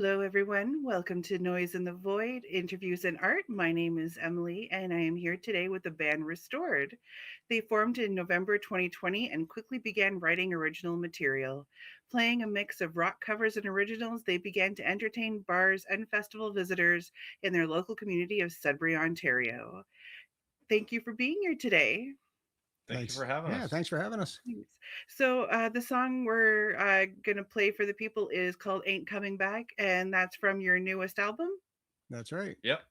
Hello, everyone. Welcome to Noise in the Void Interviews in Art. My name is Emily, and I am here today with the band Restored. They formed in November 2020 and quickly began writing original material. Playing a mix of rock covers and originals, they began to entertain bars and festival visitors in their local community of Sudbury, Ontario. Thank you for being here today. Thank you Thanks. for having Yeah, us. thanks for having us. Thanks. So the song we're gonna play for the people is called "Ain't Coming Back," and that's from your newest album. That's right. Yep.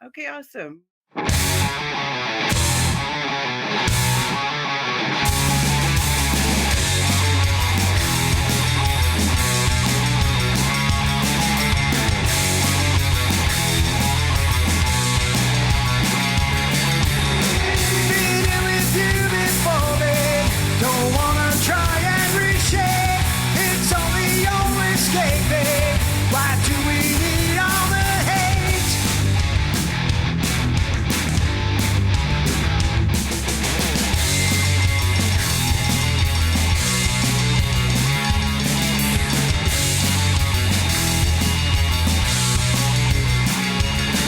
Okay, awesome. Been here with you before, babe. Don't wanna try and reshape. It's only your escape, babe. Why do we need all the hate?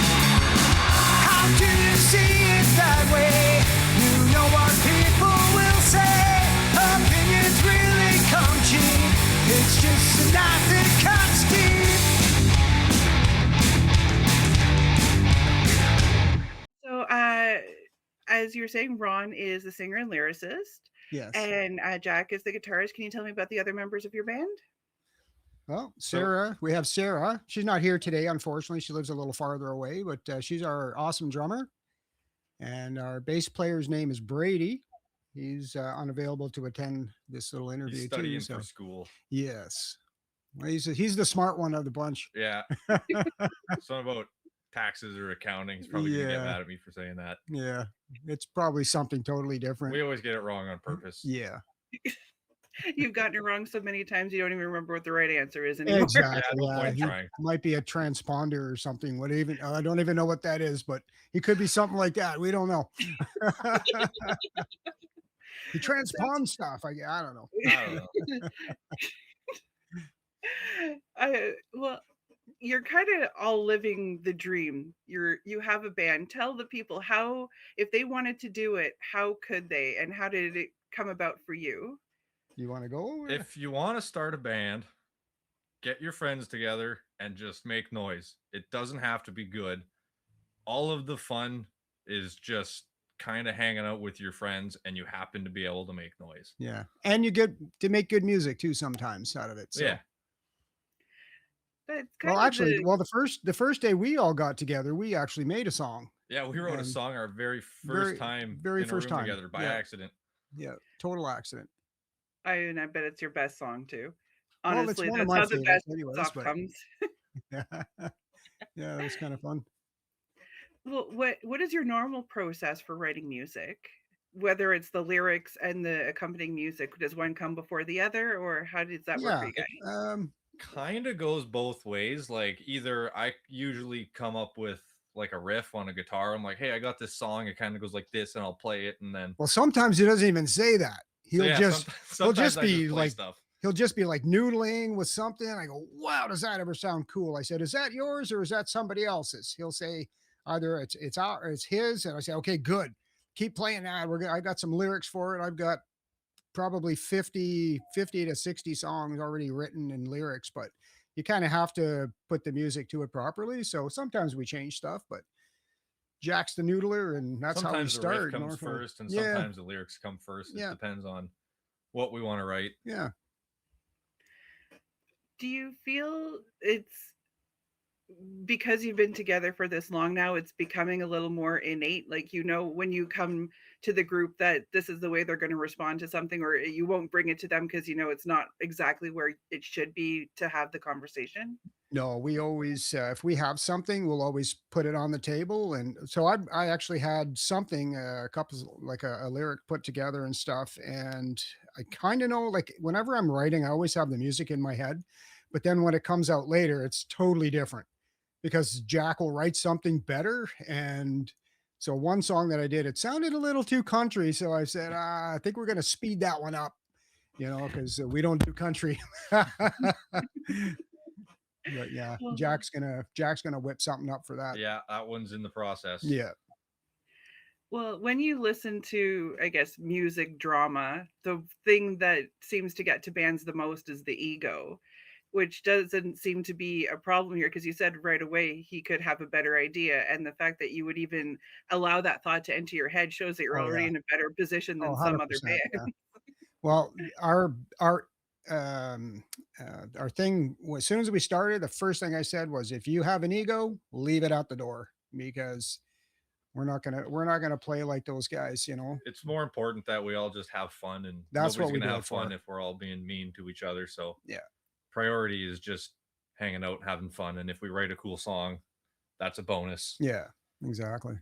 How do you see it that way? You know what people will say. Opinions really come cheap. It's just a knife that cuts deep. So as you were saying, Ron is the singer and lyricist, Yes. and Jack is the guitarist. Can you tell me about the other members of your band? Well, So Sarah, we have Sarah. She's not here today, unfortunately. She lives a little farther away, but she's our awesome drummer. And our bass player's name is Brady. He's unavailable to attend this little he's interview too. studying for So school. yes, well, he's the smart one of the bunch. Yeah. Something about taxes or accounting. He's probably gonna get Yeah, mad at me for saying that. yeah. It's probably something totally different. We always get it wrong on purpose. Yeah, You've gotten it wrong so many times you don't even remember what the right answer is anymore. Yeah, exactly. no Yeah, point in he trying. might be a transponder or something. What even? I don't even know what that is, but he could be something like that. We don't know. He So, transponds stuff. I don't know. I don't know. well, you're kind of all living the dream. You have a band. Tell the people how, if they wanted to do it, how could they, and how did it come about for you? You want to go? Or? If you want to start a band, get your friends together and just make noise. It doesn't have to be good. All of the fun is just kind of hanging out with your friends and you happen to be able to make noise. Yeah, and you get to make good music too sometimes out of it. So, Yeah. That's well, kind of actually, the well, the first day we all got together, we actually made a song, Yeah, we wrote a and song our very first very time very in a first room time. together by Yeah, accident. yeah, total accident. and I bet it's your best song too. Well, it's Honestly, one of that's my how the best favorites, anyways. stuff But comes. yeah, yeah, it was kind of fun. Well, what is your normal process for writing music? Whether it's the lyrics and the accompanying music, does one come before the other, or how does that work for Yeah, you It guys? kind of goes both ways. Like either I usually come up with like a riff on a guitar. I'm like, hey, I got this song. It kind of goes like this, and I'll play it, and then well, sometimes he doesn't even say that. so He'll yeah. just he'll Sometimes just I just be play like stuff. he'll just be like noodling with something. I go, wow, does that ever sound cool? I said, is that yours or is that somebody else's? He'll say either it's our it's his, and I say, okay, good. Keep playing that. I got some lyrics for it. I've got probably 50 to 60 songs already written in lyrics, but you kind of have to put the music to it properly. So sometimes we change stuff, but Jack's the noodler, and that's how we Sometimes the riff start comes normally. first, and Yeah, sometimes the lyrics come first. It yeah, depends on what we want to write. yeah. Do you feel it's because you've been together for this long now, it's becoming a little more innate? Like, you know, when you come to the group that this is the way they're going to respond to something, or you won't bring it to them because you know it's not exactly where it should be to have the conversation. No, we always, if we have something, we'll always put it on the table. And so I actually had something, a couple, like a lyric put together and stuff. And I kind of know, like, whenever I'm writing, I always have the music in my head. But then when it comes out later, it's totally different because Jack will write something better. And so one song that I did, it sounded a little too country. So I said, I think we're going to speed that one up, because we don't do country. But yeah, Well, Jack's gonna whip something up for that. Yeah, that one's in the process. Yeah. well, when you listen to, I guess, music drama, the thing that seems to get to bands the most is the ego, which doesn't seem to be a problem here because you said right away he could have a better idea. And the fact that you would even allow that thought to enter your head shows that you're Oh already yeah. in a better position Oh, than some other 100%. band. Yeah. Well, um our thing as soon as we started, the first thing I said was, if you have an ego, leave it out the door, because we're not gonna play like those guys, you know. It's more important that we all just have fun, and That's nobody's what we gonna do have it fun for. if we're all being mean to each other. So Yeah. priority is just hanging out, having fun, and if we write a cool song, that's a bonus. Yeah, exactly.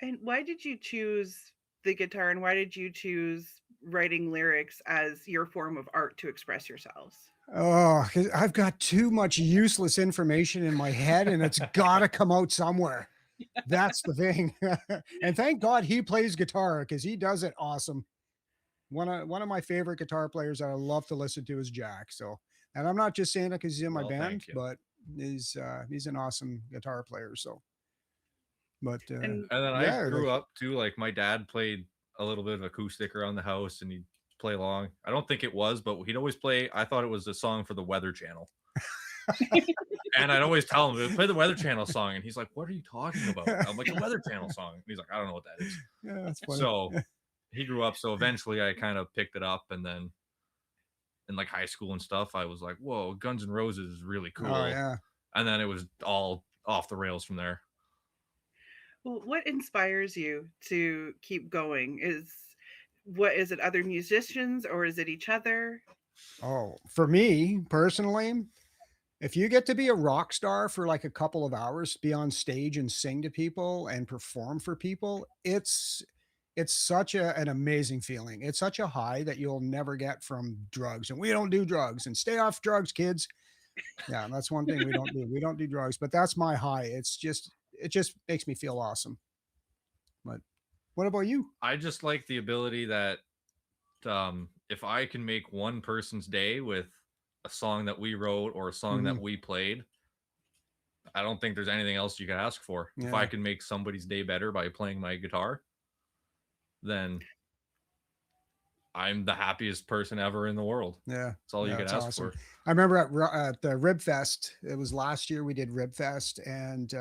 And why did you choose the guitar and why did you choose writing lyrics as your form of art to express yourselves? Oh, 'cause I've got too much useless information in my head, and it's got to come out somewhere. That's the thing. And thank God he plays guitar, because he does it awesome. One of my favorite guitar players that I love to listen to is Jack. So, and I'm not just saying it because he's in my Well, band, thank you. but he's an awesome guitar player. So, but And And then I yeah, grew like up too, like my dad played a little bit of acoustic around the house and he'd play along. I don't think it was, but he'd always play, I thought it was a song for the Weather Channel. And I'd always tell him, play the Weather Channel song. And he's like, what are you talking about? I'm like, the Weather Channel song. And he's like, I don't know what that is. yeah, that's funny. So he grew up. So eventually I kind of picked it up. And then in like high school and stuff, I was like, whoa, Guns N' Roses is really Oh cool. yeah. And then it was all off the rails from there. well, what inspires you to keep going? Is it other musicians or is it each other? Oh, for me personally, if you get to be a rock star for like a couple of hours, be on stage and sing to people and perform for people, it's such an amazing feeling. It's such a high that you'll never get from drugs. And we don't do drugs, and stay off drugs, kids. Yeah, that's one thing we don't do. We don't do drugs, but that's my high. It just makes me feel awesome. But what about you? I just like the ability that if I can make one person's day with a song that we wrote or a song Mhm. that we played, I don't think there's anything else you could ask for. If I Yeah. can make somebody's day better by playing my guitar, then I'm the happiest person ever in the world. Yeah. That's all you Yeah, could it's ask awesome. for. I remember at the Rib Fest, it was last year we did Rib Fest, and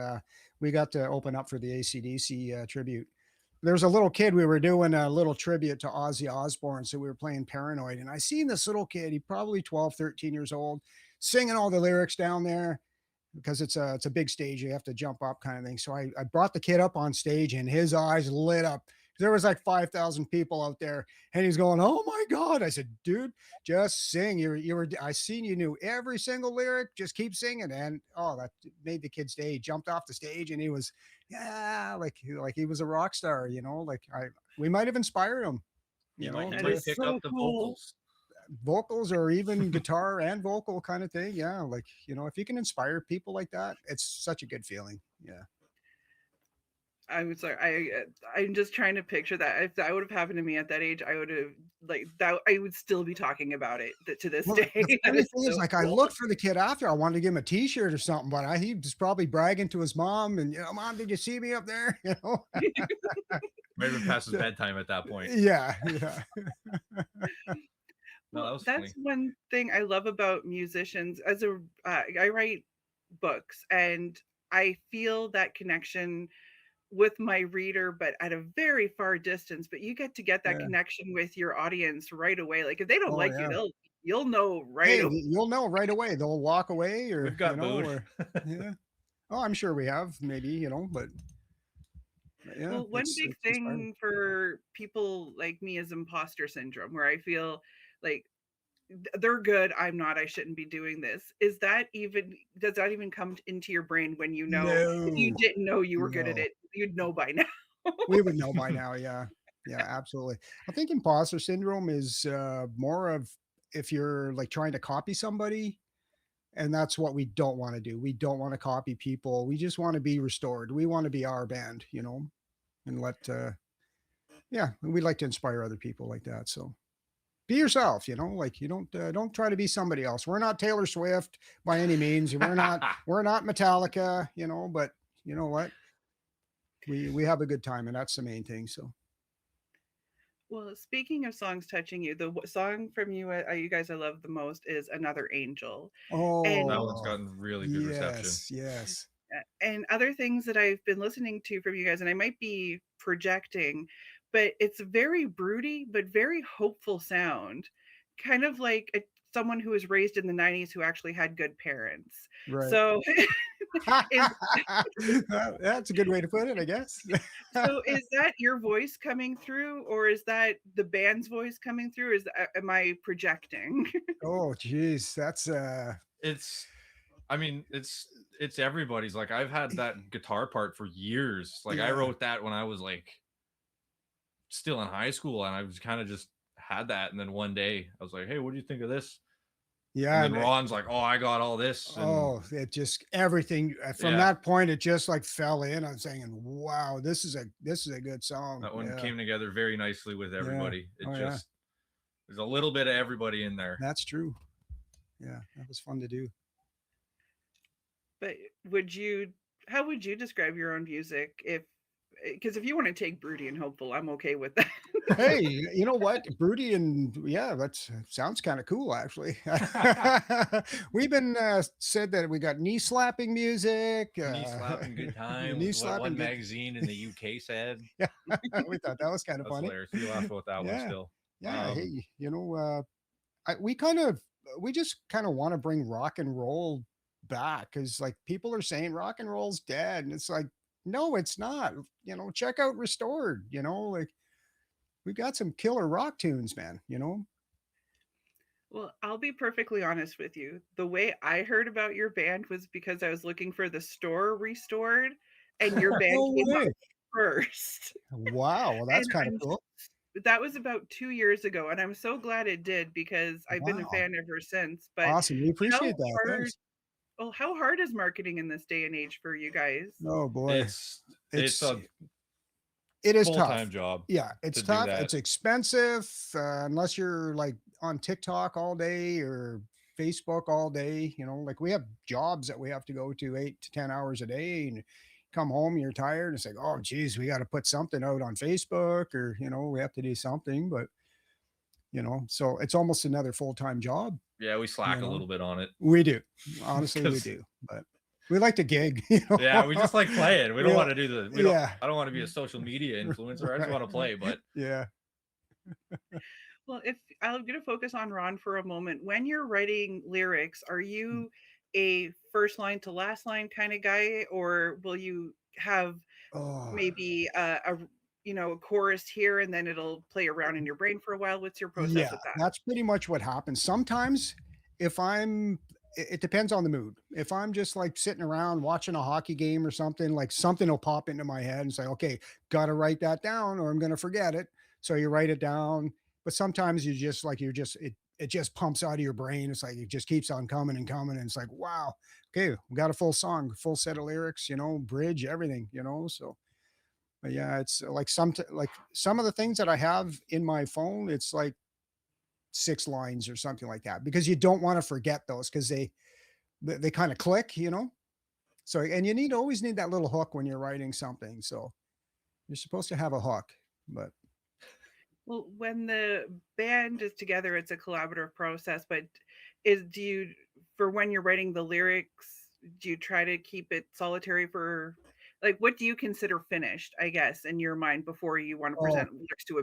we got to open up for the AC/DC tribute. There was a little kid, we were doing a little tribute to Ozzy Osbourne. So we were playing Paranoid, and I seen this little kid, he probably 12, 13 years old, singing all the lyrics down there, because it's a big stage. You have to jump up kind of thing. So I brought the kid up on stage, and his eyes lit up. There was like 5,000 people out there, and he's going, "Oh my God." I said, "Dude, just sing. I seen you knew every single lyric. Just keep singing." And oh, that made the kid's day. He jumped off the stage, and he was, yeah, like he was a rock star, like we might have inspired him, You might you That might is to pick so up the cool. vocals. vocals, or even guitar and vocal kind of thing. Yeah, like, if you can inspire people like that, it's such a good feeling. Yeah. I'm sorry. I'm just trying to picture that. If that would have happened to me at that age, I would have like that. I would still be talking about it to this Well, day. the That funny is thing is, so like, I cool. looked for the kid after. I wanted to give him a T-shirt or something, but he was probably bragging to his mom, and, "Mom, did you see me up there?" Might have been past his So, bedtime at that point. yeah, yeah, No, Well, that was that's funny. one thing I love about musicians. I write books, and I feel that connection with my reader, but at a very far distance. But you get to get that yeah. connection with your audience right away. Like if they don't Oh like you, yeah. you'll know right Hey, away. you'll know right away. They'll walk away, We've or got booed. or yeah. Oh, I'm sure we have, maybe, but yeah, Well, one it's big it's inspiring. thing for people like me is imposter syndrome, where I feel like they're good, I'm not, I shouldn't be doing this. Does that even come into your brain when you know if you No, didn't know you were good at no. it, you'd know by now. We would know by now. Yeah, yeah, absolutely. I think imposter syndrome is more of, if you're like trying to copy somebody, and that's what we don't want to do. We don't want to copy people. We just want to be restored. We want to be our band, and let yeah, we like to inspire other people like that. So be yourself, like you don't try to be somebody else. We're not Taylor Swift by any means. We're not Metallica, but you know what? We have a good time, and that's the main thing. So, Well, speaking of songs touching you, the song from you, you guys I love the most is "Another Angel," and That one's oh, gotten really good reception. yes, yes. other things that I've been listening to from you guys, and I might be projecting, but it's very broody, but very hopeful sound, kind of like someone who was raised in the '90s who actually had good parents. Right. So, is That's a good way to put it, I guess. is that your voice coming through, or is that the band's voice coming through? Am I projecting? Oh, geez, that's It's I mean, it's everybody's. Like I've had that guitar part for years. Like I yeah, wrote that when I was like still in high school, and I was kind of just had that, and then one day I was like, "Hey, what do you think of this?" And yeah. then Ron's like, "Oh, I got all this," and Oh, it just everything from yeah, that point, it just like fell in. I'm saying, wow, this is a good song. that one Yeah, came together very nicely with yeah. everybody. It Oh yeah, just there's a little bit of everybody in there. that's true. Yeah, that was fun to do. But would you how would you describe your own music if because if you want to take broody and hopeful, I'm okay with that. Hey, you know what? Broody and yeah, that sounds kind of cool, actually. We've been said that we got knee slapping music, Knee slapping good knee times. What slapping one good. magazine in the UK said. Yeah, we thought that was kind of That's funny. hilarious. We laughed about that one Yeah, still. yeah. Hey, we just kind of want to bring rock and roll back because like people are saying rock and roll's dead, and it's like no, it's not. Check out Restored. Like we've got some killer rock tunes, man. Well, I'll be perfectly honest with you. The way I heard about your band was because I was looking for the store Restored, and your band No came up way. first. Wow, well, that's And kind of cool. that was about 2 years ago, and I'm so glad it did because I've been a Wow, fan ever since. But awesome. We how appreciate that. hard? Thanks. Well, how hard is marketing in this day and age for you guys? Oh boy, It's it's a it is full tough. time job Yeah, it's to do tough. that. It's expensive unless you're like on TikTok all day or Facebook all day. Like we have jobs that we have to go to 8 to 10 hours a day, and come home you're tired. It's like, oh geez, we got to put something out on Facebook, or we have to do something. But so it's almost another full time job. Yeah, we You slack a know, little bit on it we do. Honestly, we because do. But we like to gig. yeah, we just like playing. We don't Yeah, want to do the we don't. yeah, I don't want to be a social media influencer. I just right. want to play. But Yeah. Well, if I'm going to focus on Ron for a moment, when you're writing lyrics, are you a first line to last line kind of guy, or will you have Oh, maybe a chorus here and then it'll play around in your brain for a while? What's your process yeah, with that? that's pretty much what happens. Sometimes if it depends on the mood. If I'm just like sitting around watching a hockey game or something, like something will pop into my head and say, okay, got to write that down or I'm going to forget it. So you write it down. But sometimes it just pumps out of your brain. It's like it just keeps on coming and coming. And it's like, wow, okay, we got a full song, full set of lyrics, bridge, everything. So but yeah, it's like some of the things that I have in my phone, it's like 6 lines or something like that because you don't want to forget those because they kind of click. So and you always need that little hook when you're writing something. So you're supposed to have a hook, but Well, when the band is together, it's a collaborative process, but do you, for when you're writing the lyrics, do you try to keep it solitary for, like, what do you consider finished, I guess, in your mind before you want to oh present lyrics to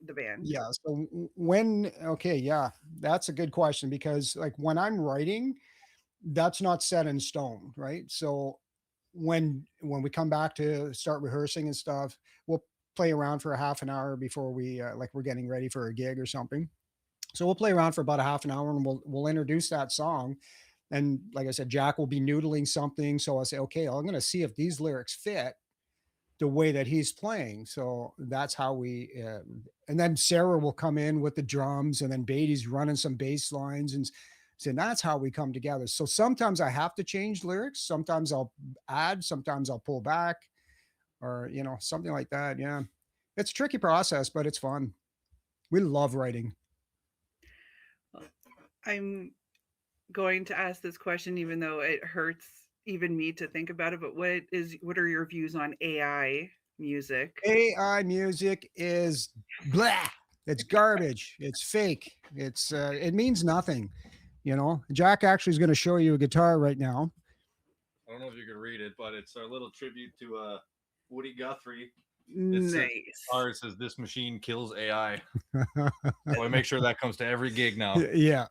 the band? yeah. So when okay, yeah, that's a good question because like when I'm writing, that's not set in stone, right? So when we come back to start rehearsing and stuff, we'll play around for a half an hour before we like we're getting ready for a gig or something. So we'll play around for about a half an hour and we'll introduce that song. And like I said, Jack will be noodling something. So I'll say, okay, I'm going to see if these lyrics fit the way that he's playing. So that's how and then Sarah will come in with the drums, and then Beatty's running some bass lines, and so that's how we come together. So sometimes I have to change lyrics. Sometimes I'll add, sometimes I'll pull back, or something like that. Yeah, it's a tricky process, but it's fun. We love writing. I'm going to ask this question, even though it hurts even me to think about it. But what are your views on AI music? AI music is blah. It's garbage. It's fake. It means nothing. You know, Jack actually is going to show you a guitar right now. I don't know if you could read it, but it's our little tribute to Woody Guthrie. It says Nice. ours says this machine kills AI. So I make sure that comes to every gig now. Yeah.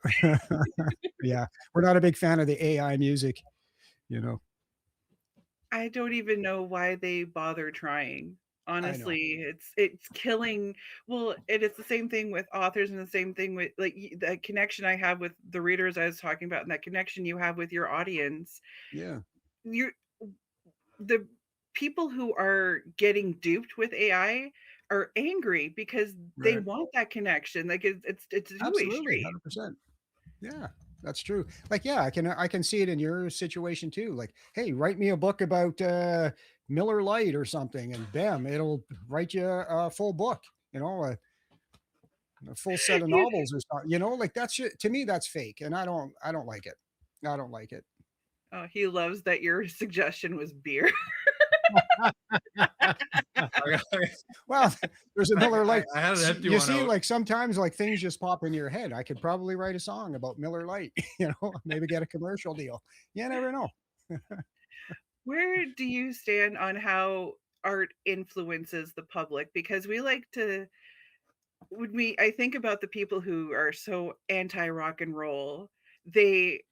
Yeah. We're not a big fan of the AI music, you know. I don't even know why they bother trying. I know. Honestly, it's killing. Well, it is the same thing with authors, and the same thing with like the connection I have with the readers I was talking about, and that connection you have with your audience. Yeah. You the people who are getting duped with AI are angry because they Right. want that connection. Like it's a two-way Absolutely. street. 100%. Yeah, that's true. Like, yeah, I can see it in your situation too. Like, hey, write me a book about Miller Lite or something, and bam, it'll write you a full book. You know, a full set of novels or something. You know, like to me, that's fake, and I don't like it. I don't like it. Oh, he loves that your suggestion was beer. I, Well, there's a Miller Lite. I had an empty You one see, out. like sometimes like things just pop in your head. I could probably write a song about Miller Lite. You know, maybe get a commercial deal. You never know. Where do you stand on how art influences the public? Because we like to when we I think about the people who are so anti rock and roll, they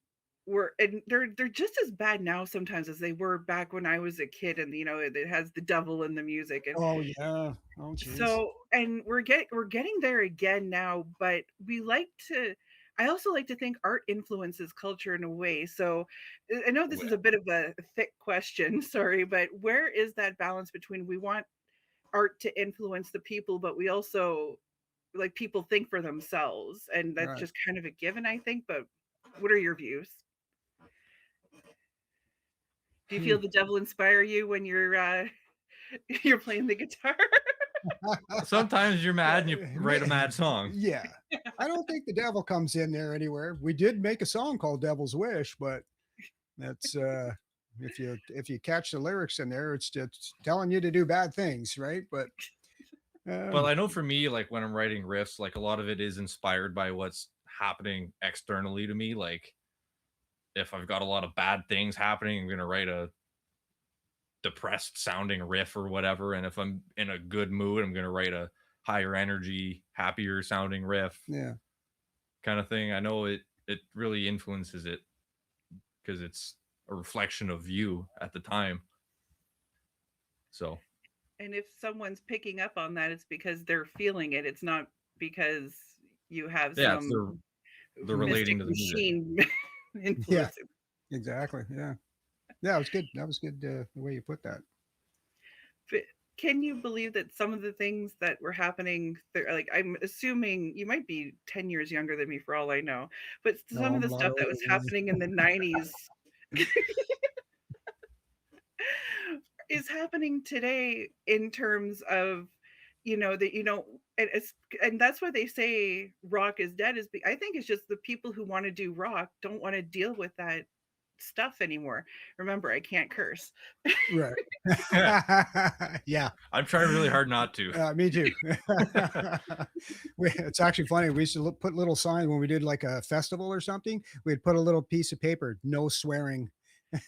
were and they're just as bad now sometimes as they were back when I was a kid, and it has the devil in the music. And Oh yeah. Oh jeez. so and we're getting there again now, but we like to I also like to think art influences culture in a way. So I know this is a bit of a thick question, sorry, but where is that balance between we want art to influence the people, but we also like people think for themselves, and that's Right. just kind of a given, I think. But what are your views? Do you Hmm. feel the devil inspire you when you're you're playing the guitar? Sometimes you're mad and you write a mad song. Yeah. I don't think the devil comes in there anywhere. We did make a song called Devil's Wish, but that's if you catch the lyrics in there, it's just telling you to do bad things, right? But Well, um, I know for me, like when I'm writing riffs, like a lot of it is inspired by what's happening externally to me. Like if I've got a lot of bad things happening, I'm gonna write a depressed sounding riff or whatever. And if I'm in a good mood, I'm gonna write a higher energy, happier sounding riff yeah. kind of thing. I know it really influences it because it's a reflection of you at the time. So And if someone's picking up on that, it's because they're feeling it. It's not because you have yeah, it's some they're relating mystic to the music. machine Yeah, influence. exactly. Yeah. Yeah, it was good. That was good the way you put that. But can you believe that some of the things that were happening there, like I'm assuming you might be 10 years younger than me for all I know, but some No, of I'm the a lot stuff that older was than you. happening in the 90s is happening today in terms of that and that's why they say rock is dead I think it's just the people who want to do rock don't want to deal with that stuff anymore. Remember, I can't curse. Right. Yeah. I'm trying really hard not to. Me too. It's actually funny. We used to put little signs when we did like a festival or something. We'd put a little piece of paper, no swearing,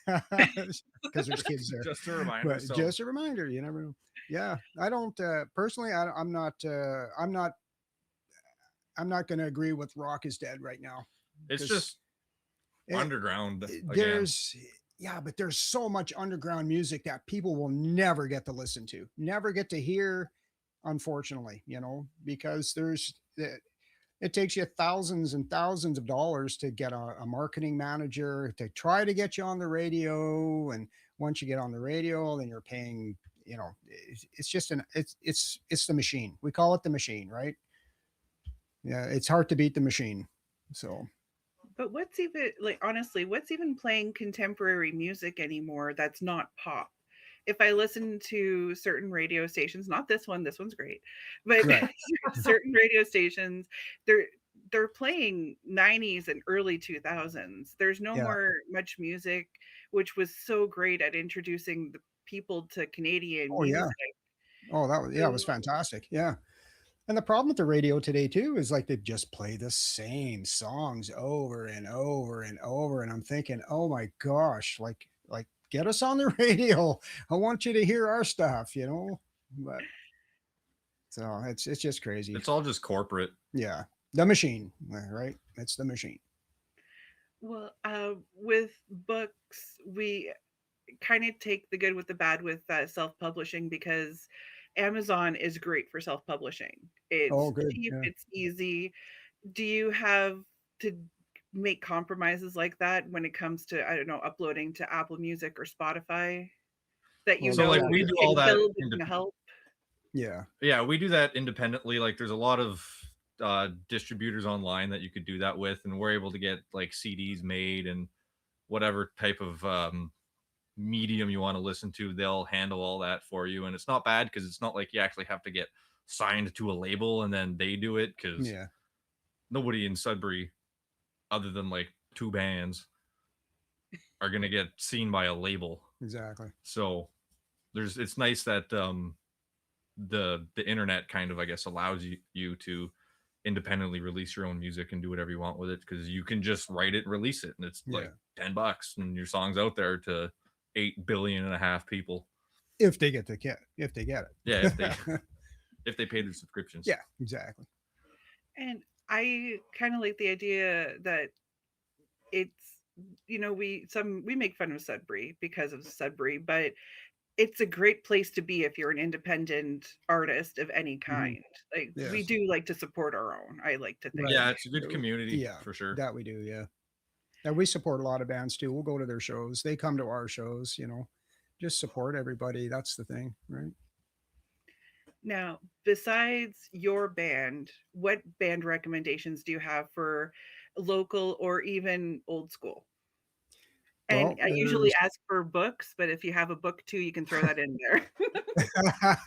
because there's kids there. Just to remind But myself. just a reminder, you never know. Yeah, I don't personally. I'm not. I'm not going to agree with rock is dead right now. It's 'Cause just it- underground again. there's yeah, but there's so much underground music that people will never get to listen to, never get to hear, unfortunately, because it takes you thousands and thousands of dollars to get a marketing manager to try to get you on the radio. And once you get on the radio, then you're paying, it's just it's the machine. We call it the machine, right? Yeah, it's hard to beat the machine. So But what's even like honestly, what's even playing contemporary music anymore that's not pop? If I listen to certain radio stations, not this one's great, but right. certain radio stations, they're they're playing 90s and early 2000s. There's no Yeah. more much music, which was so great at introducing the people to Canadian Oh yeah. music. Oh, that was, yeah, it was So fantastic. Yeah. And the problem with the radio today too is like they just play the same songs over and over and over. And I'm thinking, oh my gosh, like get us on the radio. I want you to hear our stuff, you know. But so it's just crazy. It's all just corporate. Yeah. The machine, right? It's the machine. well, with books, we kind of take the good with the bad with self-publishing because Amazon is great for self-publishing. Oh, It's good. cheap, Yeah. it's easy. Do you have to make compromises like that when it comes to, I don't know, uploading to Apple Music or Spotify that you Well, So like know we exactly. do all can that build and can help? Yeah. yeah, we do that independently. Like there's a lot of distributors online that you could do that with, and we're able to get like CDs made and whatever type of medium you want to listen to, they'll handle all that for you. And it's not bad because it's not like you actually have to get signed to a label and then they do it, because Yeah. nobody in Sudbury, other than like two bands, are gonna get seen by a label. Exactly. So it's nice that the internet kind of, I guess, allows you to independently release your own music and do whatever you want with it, because you can just write it and release it, and it's like Yeah. $10 and your song's out there to 8.5 billion people. If they get the kit, if they get Yeah, it. if they pay their subscriptions. Yeah, exactly. And I kind of like the idea that it's, we make fun of Sudbury because of Sudbury, but it's a great place to be if you're an independent artist of any Hmm. kind. Like we Yes. do like to support our own, I like to think. Right. Yeah, it's a good community Yeah, for sure. that we do. Yeah. And we support a lot of bands too. We'll go to their shows. They come to our shows, you know, just support everybody. That's the thing, right? Now, besides your band, what band recommendations do you have for local or even old school? And Well, I usually there's ask for books, but if you have a book too, you can throw that in there.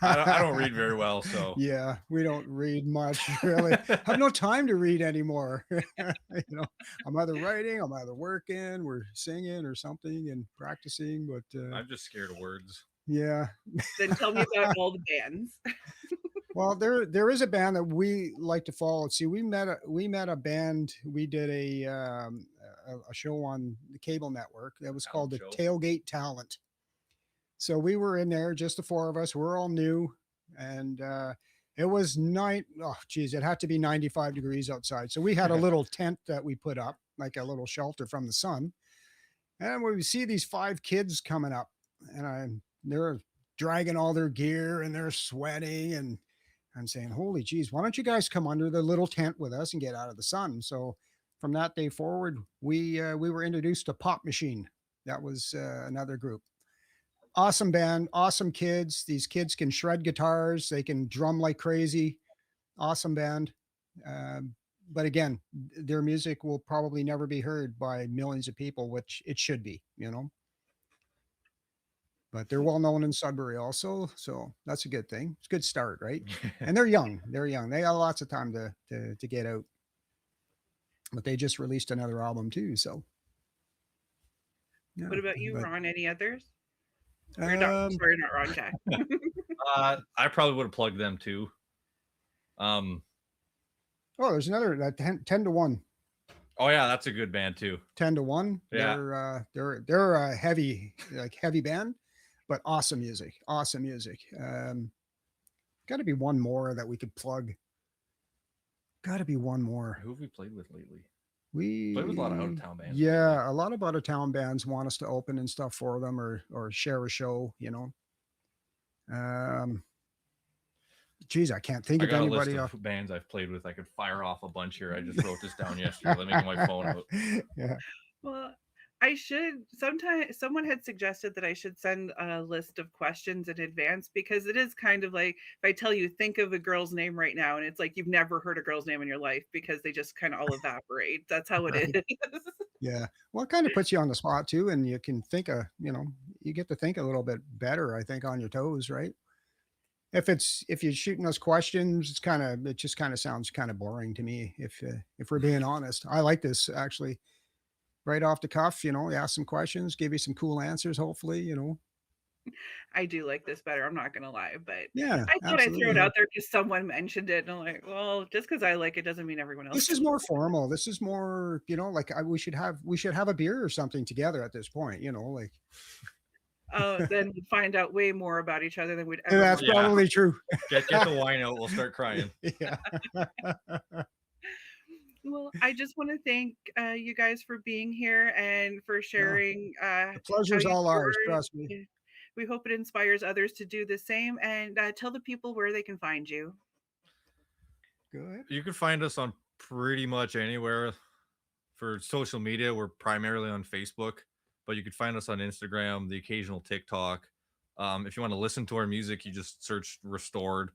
I don't read very well, so Yeah, we don't read much really. Have no time to read anymore. You know, I'm either writing, I'm either working, we're singing or something and practicing, but I'm just scared of words. yeah. Then tell me about all the bands. Well, there is a band that we like to follow. See, we met a band. We did a show on the cable network that was called Talent the show. Tailgate Talent. So we were in there, just the four of us. We're all new, and it was night. Oh, geez, it had to be 95 degrees outside. So we had a little tent that we put up, like a little shelter from the sun. And we see these five kids coming up, and they're dragging all their gear and they're sweating, and I'm saying, "Holy geez, why don't you guys come under the little tent with us and get out of the sun?" So from that day forward, we were introduced to Pop Machine. That was another group. Awesome band, awesome kids. These kids can shred guitars, they can drum like crazy. Awesome band. But again, their music will probably never be heard by millions of people, which it should be, you know. But they're well known in Sudbury also, so that's a good thing. It's a good start, right? And they're young. They're young. They got lots of time to get out. But they just released another album too, so yeah. What about you, But Ron? Any others? Or not, sorry, not Ron, Jack. I probably would have plugged them too. oh, there's another 10 to 1. Oh yeah, that's a good band too. 10 to 1. Yeah. They're a heavy band, but awesome music. Awesome music. Got to be one more that we could plug. Got to be one more. Who have we played with lately? We played with a lot of out of town bands. Yeah, a lot of out of town bands want us to open and stuff for them, or share a show, you know. Geez, I can't think I of got a anybody list off. of bands I've played with. I could fire off a bunch here. I just wrote this down yesterday. Let me get my phone out. Yeah. Well, I should someone had suggested that I should send a list of questions in advance because it is kind of like if I tell you think of a girl's name right now and it's like you've never heard a girl's name in your life because they just kind of all evaporate. That's how it Right. is. Yeah. Well, it kind of puts you on the spot too, and you can think you get to think a little bit better, I think, on your toes, right? if you're shooting us questions, it just kind of sounds kind of boring to me. If we're being honest, I like this actually right off the cuff. You know, you ask some questions, give you some cool answers. Hopefully, you know. I do like this better. I'm not gonna lie, but Yeah, I thought I'd throw it absolutely. out there because someone mentioned it, and I'm like, well, just because I like it doesn't mean everyone else This is does. more formal. This is more, you know, like we should have a beer or something together at this point. You know, like Then we'd find out way more about each other than we'd ever that's want. Yeah. probably true. Get the wine out. We'll start crying. Yeah. Well, I just want to thank you guys for being here and for No, sharing the how pleasure's you all ours. store. Trust me. Yeah. We hope it inspires others to do the same, and tell the people where they can find you. Good. You can find us on pretty much anywhere. For social media, we're primarily on Facebook, but you could find us on Instagram, the occasional TikTok. If you want to listen to our music, you just search Restored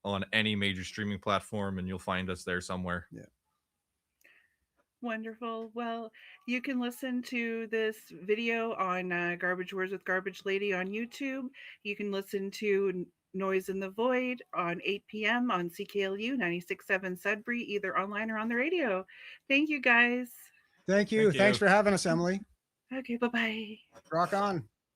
on any major streaming platform and you'll find us there somewhere. Yeah. Wonderful. Well, you can listen to this video on Garbage Words with Garbage Lady on YouTube. You can listen to Noise in the Void on 8 p.m. on CKLU 96.7 Sudbury, either online or on the radio. Thank you, guys. Thank you. Thank Thanks you. for having us, Emily. Okay, bye-bye. Rock on.